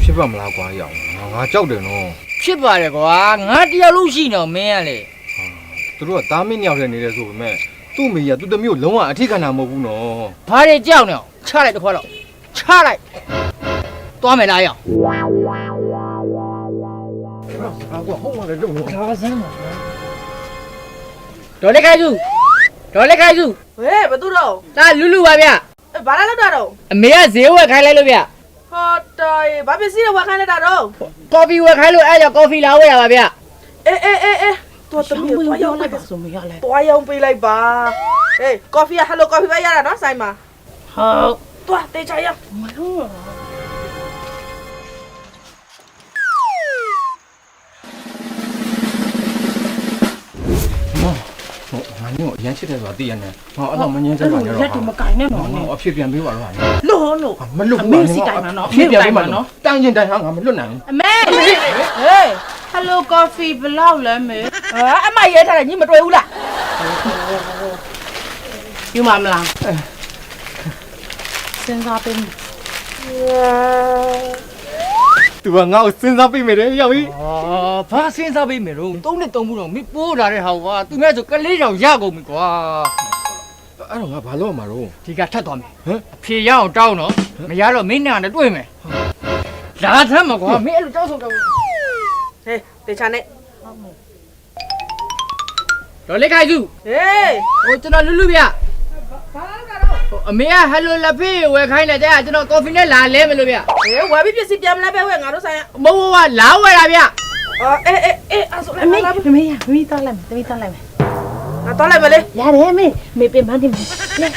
ဖြစ်ပါမလားကွာရောင်ငါကြောက်တယ်နော်ဖြစ်ပါတယ်ကွာငါတရားလို့ရှိနေတော့မင်းကလေသူတို့ကသားမင်းညောက်တဲ့နေတယ်ဆိုပေမဲ့သူ့မိကသူ့သမီးကိုလုံးဝအထီးခံတာမဟုတ်ဘူးနော်ဘာတွေကြောက်နေအောင်ချလိုက်တစ်ခွက်တော့ချလိုက်သွားမယ်လားရောင်ကွာဟုတ်မှလည်းလုံနေဒါစမ်းပါဒေါ်လေးခိုင်စုဒေါ်လေးခိုင်စုဟဲ့ဘာတူတော့ဒါလူလူပါဗျဘာလာလောက်တာတော့အမေကဈေးဝယ်ခိုင်းလိုက်လို့ဗျဟောတော်ဘာပစ္စည်းတွေဝယ်ခိုင်းလိုက်တာတော့ကော်ဖီဝယ်ခိုင်းလို့အဲ့ကြောင့်ကော်ဖီလာဝယ်ရပါဗျအေးတော်သမီးတော်ရောင်းလိုက်ပါဆိုမရလဲတော်ရောင်းပေးလိုက်ပါဟေးကော်ဖီဟယ်လိုကော်ဖီပဲရတာနော်ဆိုင်မှာဟုတ်တော်တေချာရမလို့ငါမျိုးအရန်ချစ်တယ်ဆိုတာသိရတယ်ဟောအဲ့တော့မငင်းစမ်းပါနဲ့တော့လက်တူမကင်နဲ့တော့အဖြစ်ပြန်ပေးပါတော့လို့မလွတ်ဘူးအမေစီတိုင်မှာနော်အဖြစ်ပြန်ပေးမှာနော်တိုင်ရင်တိုင်ဟာငါမလွတ်နိုင်ဘူးအမေဟေးဟယ်လိုကော်ဖီဘလောက်လဲမေအမရဲထားတယ်ညီမတွေ့ဘူးလားယူမမလားစဉ်းစားပေးသူကငါ့ကိုစဉ်းစားပေးမယ်တဲ့ရောက်ပြီဘာစဉ်းစားပေးမယ်လို့3နဲ့3ဘူးတော့မပိုးလာတဲ့ဟာကွာသူများဆိုကလေးကြောင်ရကုန်ပြီကွာအဲ့တော့ငါဘာလုပ်ရမှာတော့ဒီကထပ်သွားမယ်ဟမ်အဖြေရအောင်တောင်းတော့မရတော့မင်းနဲ့တွေ့မယ်လာသမ်းမှာကွာမင်းအဲ့လိုတောင်းဆိုတော့ဟေးတေချာနဲ့ဒေါ်လေးခိုင်စုဟေးဟိုကျွန်တော်လူလူဗျဘာလာတော့အမေကဟယ်လိုလက်ဖေးဝယ်ခိုင်းတယ်ကျွန်တော်ကော်ဖီနဲ့လာလဲမလို့ဗျဟေးဝယ်ပြီးပစ္စည်းပြန်မလဲပဲဝယ်ငါတို့ဆိုင်မဟုတ်ကလာဝယ်တာဗျအေးအဲ့ဆိုအမေသွားလိုက်မယ်တမီးသွားလိုက်မယ်ငါသွားလိုက်မလေရတယ်မေပြင်မနေလက်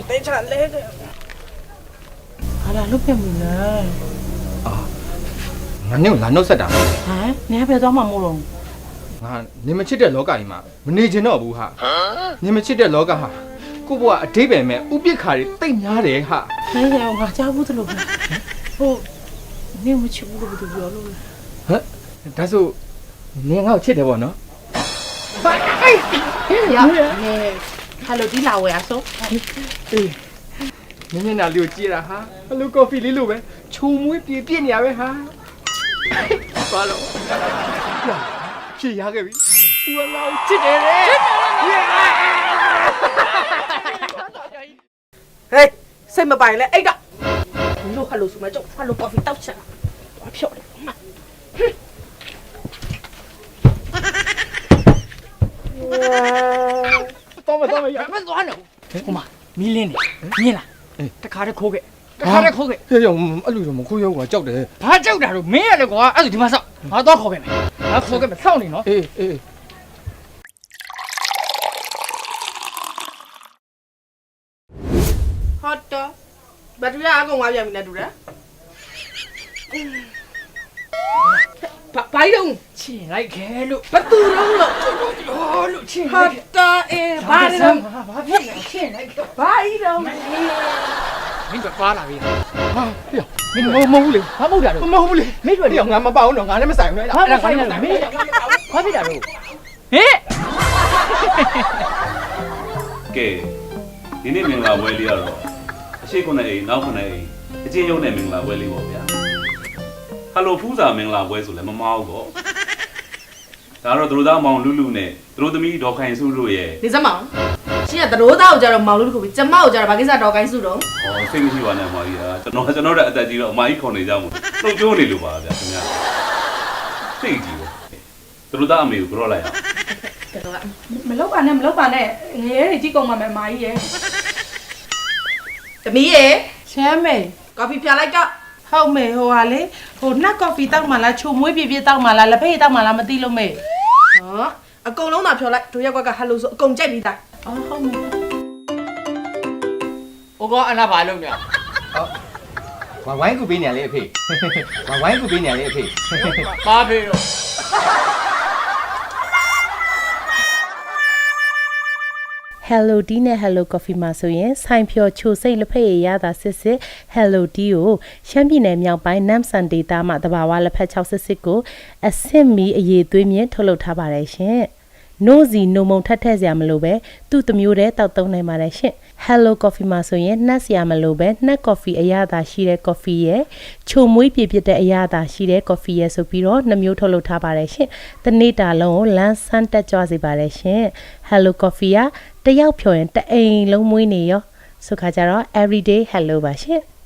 တေချာလဲဟာလာလုတ်ပြမှုလားငါနဲ့လာနှုတ်ဆက်တာဟမ်နင်ကပဲသွားမှာမို့လို့ငါနေမချစ်တဲ့လောကကြီးမှာမနေချင်တော့ဘူးဟာနေမချစ်တဲ့လောကဟာကိုဘွားအတိတ်ပဲမဲ့ဥပိ္ပခါတွေတိတ်များတယ်ဟာနိုင်တယ်ငါကြားဘူးသလိုပဲဟိုနင်မချစ်ဘူးလို့ဘယ်လိုပြောလို့ဟမ်ဒါဆိုနေငါ့ကိုချစ်တယ်ပေါ့နော်ရနေဟယ်လိုဒီလာဝယ်အစိုးမင်းမျက်နှာလေးကိုကြည့်ရဟာဟယ်လိုကော်ဖီလေးလိုပဲခြုံမွေးပြည့်နေရပဲဟာဘာလို့ဖြေရခဲ့ပြီသူကငါ့ကိုချစ်တယ်လေဟေးစိတ်မပိုင်လဲအဲ့တော့လို့ဟယ်လိုဆိုမှကြောက်ဟယ်လိုကော်ဖီတောက်ချက်ဘာဖြော့လဲတော့မရမသွားတော့ဟိုမှာမီးလင်းနေမြင်လားတခါတည်းခိုးခဲ့ဟေးရောအဲ့လိုတော့မခိုးရောကွာကြောက်တယ်ဘာကြောက်တာတော့မင်းရတယ်ကွာအဲ့ဒါဒီမှာစောက်ငါတော့ခေါ်ခဲ့မယ်ငါခေါ်ခဲ့မယ်စောင့်နေနော်အေးဟော့တော့ဘက်ထရီအကုန်သွားပြန်ပြီနဲ့တူတယ်ဘာလို့ချင်လိုက်ခဲလို့ဘသူတော့လို့လို့ချင်ဟော့တော့ဘာလို့ဘာဖြစ်လဲချင်လိုက်တော့ဘာတော့မင်းကပါလာပြီဟာမင်းမဟုတ်ဘူးလေဘာမဟုတ်တာတော့မဟုတ်ဘူးလေမင်းတို့ကငါမပေါအောင်တော့ငါလည်းမဆိုင်ဘူးလေအဲ့ဒါခိုင်းနေတာမင်းဘာဖြစ်တာတော့ဟေးကဲဒီနေ့မင်္ဂလာပွဲလေးကတော့အရှိ9အိမ်နောက်9အိမ်အချင်းရုံးနဲ့မင်္ဂလာပွဲလေးပေါ့ဗျာဟယ်လိုဖူးစာမင်္ဂလာပွဲဆိုလည်းမမားဘူးပေါ့ဒါတော့သူတို့သားမောင်လူလူနဲ့သူတို့သမီးဒေါ်ခိုင်စုတို့ရဲ့နေစမောင်ရှင်းကတရိုးသားကိုကြတော့မောင်လူတခုပဲကျမကိုကြတော့ဘာကိစ္စဒေါ်ခိုင်စုတော့စိတ်မရှိပါနဲ့အမကြီးကကျွန်တော်တဲ့အသက်ကြီးတော့အမကြီးခေါ်နေကြမို့နှုတ်ကျိုးနေလို့ပါဗျာခင်ဗျာစိတ်ကြီးပဲသူတို့သားအမေကိုကြောက်လိုက်အောင်မလောက်ပါနဲ့ငရဲတွေကြီးကုန်ပါမယ်အမကြီးရဲ့သမီးရဲ့ချမ်းမေကော်ဖီပြလိုက်တော့ဟုတ်မေဟိုဟာလေဟိုနှက်ကော်ဖီတောက်မှလားချိုမွေးပြတောက်မှလားလက်ဖေးတောက်မှလားမသိလို့မေဟောအကုန်လုံးသာဖြော်လိုက်တို့ရက်ကွက်ကဟယ်လိုဆိုအကုန်ကြိုက်ပြီးသားအော်ဟုတ်မေဟိုကအနာဘာလုံးညဝိုင်းကူပေးနေရလေအဖေဝိုင်းကူပေးနေရလေအဖေဘာဖေးတော့Hello Tea နဲ့ Hello Coffee မှာဆိုရင်ဆိုင်ဖြော်ချိုစိတ်လက်ဖက်ရည်ရတာစစ် Hello Tea ကိုရှမ်းပြည်နယ်မြောက်ပိုင်းနမ်ဆန်ဒေတာမှာတဘာဝလက်ဖက်6ကိုအဆင့်မီအရေးသွေးမြင့်ထုတ်လုပ်ထားပါတယ်ရှင်။နို့စီနို့မုံထက်ထည့်စရာမလိုပဲသူ့တမျိုးတည်းတောက်သုံးနိုင်ပါတယ်ရှင်။ Hello Coffee မှာဆိုရင်နှက်စရာမလိုပဲနှက် coffee အရသာရှိတဲ့ coffee ရဲ့ချိုမွေးပြည့်ပြည့်တဲ့အရသာရှိတဲ့ coffee ရဲ့ဆိုပြီးတော့နှမျိုးထုတ်လုပ်ထားပါတယ်ရှင်။တနေ့တာလုံးကိုလမ်းဆန်းတက်ကြွစေပါတယ်ရှင်။ Hello Coffee ကတယောက်ဖြော်ရင်တအိမ်လုံးမွေးနေရောဆိုခါကြတော့ everyday hello ပါရှင်။